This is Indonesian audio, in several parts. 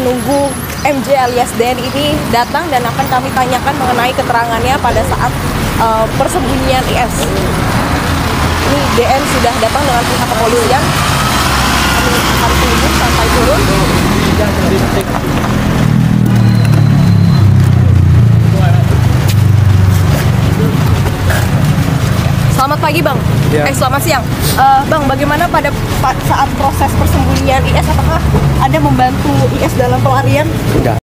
nunggu MJ alias Den ini datang dan akan kami tanyakan mengenai keterangannya pada saat persembunyian IS. Ini DN sudah datang dengan pihak kepolisian. Kami akan tunggu sampai turun. Selamat pagi Bang. Ya. Selamat siang. Bang, bagaimana pada saat proses persembunyian IS? Apakah Anda membantu IS dalam pelarian? Enggak.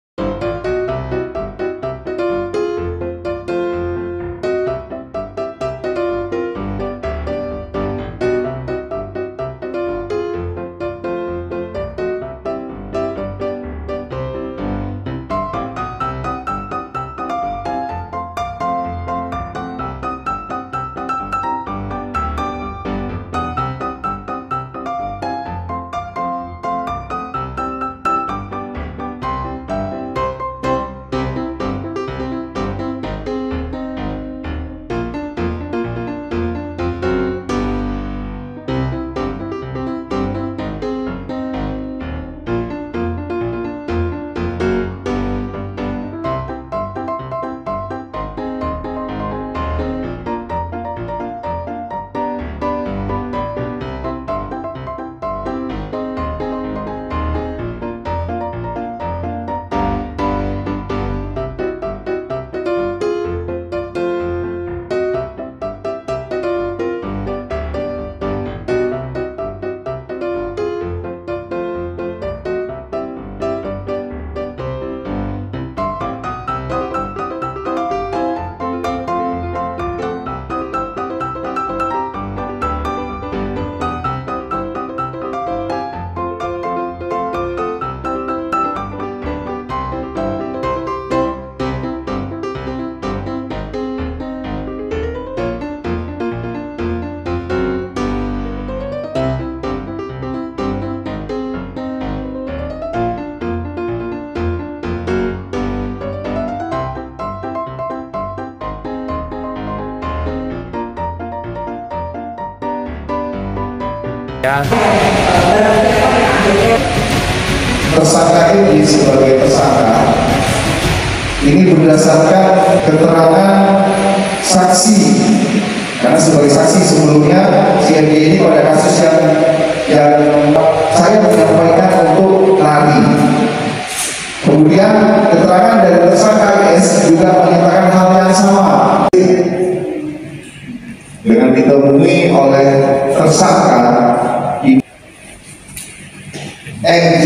Ya. Tersangka ini sebagai tersangka ini berdasarkan keterangan saksi, karena sebagai saksi sebelumnya si MJ ini pada kasus yang saya menyampaikan untuk lari. Kemudian keterangan dari tersangka IS juga menyatakan hal yang sama dengan ditemui oleh tersangka MJ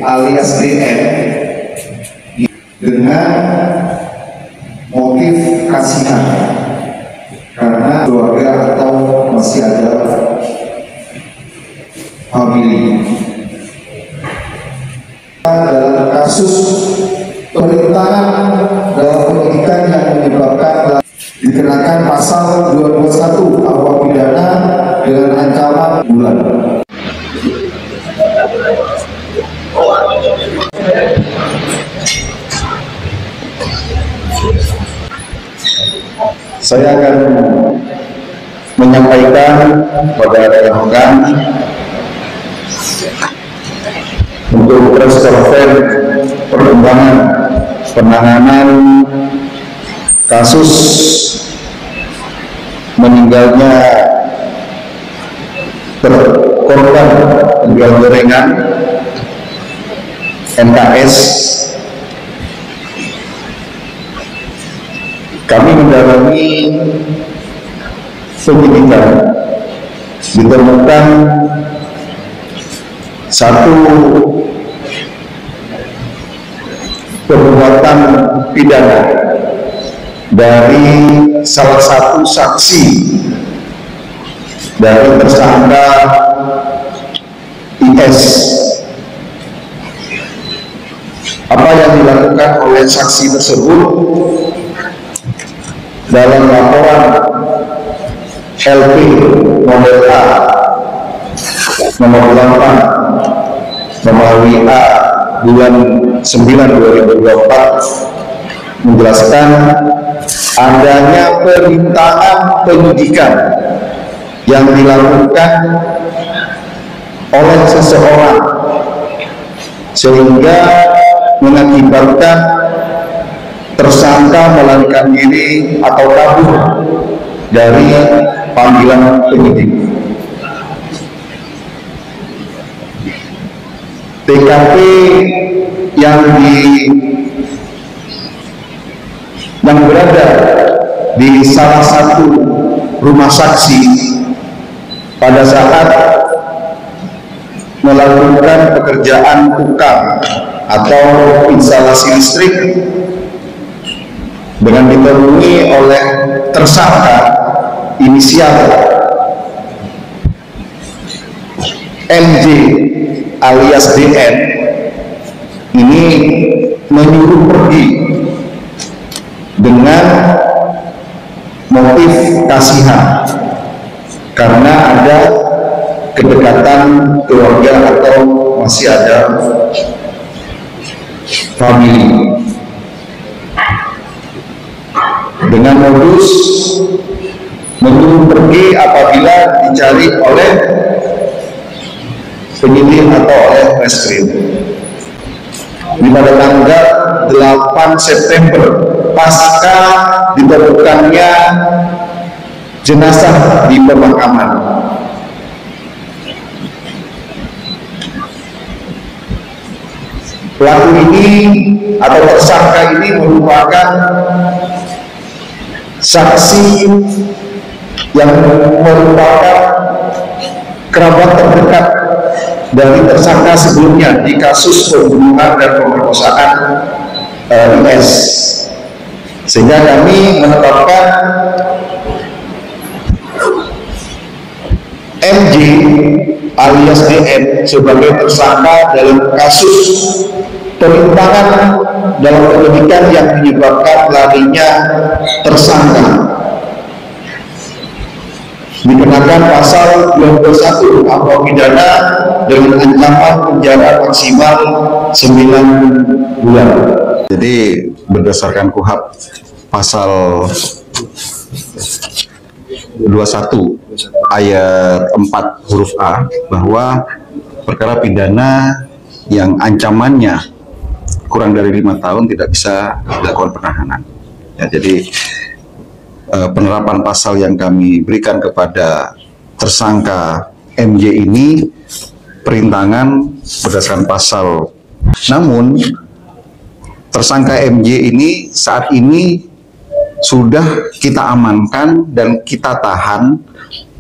alias DM dengan motif kasihan karena keluarga atau masih ada famili. Dalam kasus perintangan dalam penyidikan yang menyebabkan dikenakan pasal 221 ahwa pidana dengan ancaman bulan. Saya akan menyampaikan pada rekan-rekan untuk terus konfirmasi perkembangan penanganan kasus meninggalnya korban penjual gorengan MKS. Kami mendalami penyidikan, ditemukan satu perbuatan pidana dari salah satu saksi dari tersangka IS. Apa yang dilakukan oleh saksi tersebut dalam laporan LP model A nomor 8 melalui A bulan 9 2024 menjelaskan adanya perintangan penyidikan yang dilakukan oleh seseorang sehingga mengakibatkan tersangka melarikan diri atau kabur dari panggilan penyidik. TKP yang berada di salah satu rumah saksi pada saat melakukan pekerjaan tukang atau instalasi listrik dengan ditemui oleh tersangka inisial MJ alias DN ini menyuruh pergi dengan motif kasihan karena ada kedekatan keluarga atau masih ada famili, dengan modus menyuruh pergi apabila dicari oleh penyidik atau oleh reskrim. Pada tanggal 8 September pasca ditemukannya jenazah di pemakaman, pelaku ini atau tersangka ini merupakan saksi yang merupakan kerabat terdekat dari tersangka sebelumnya di kasus pembunuhan dan pemerkosaan IS, sehingga kami menetapkan MJ alias DN sebagai tersangka dalam kasus perintangan dalam penyidikan yang menyebabkan larinya tersangka, dikenakan pasal 21 atau pidana dengan ancaman penjara maksimal 9 bulan. Jadi berdasarkan KUHP pasal 21 ayat 4 huruf A bahwa perkara pidana yang ancamannya kurang dari 5 tahun tidak bisa dilakukan penahanan. Ya, jadi penerapan pasal yang kami berikan kepada tersangka MJ ini perintangan berdasarkan pasal. Namun tersangka MJ ini saat ini sudah kita amankan dan kita tahan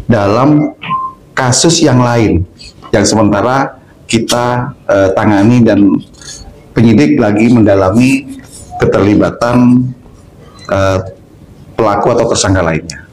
dalam kasus yang lain yang sementara kita tangani, dan penyidik lagi mendalami keterlibatan pelaku atau tersangka lainnya.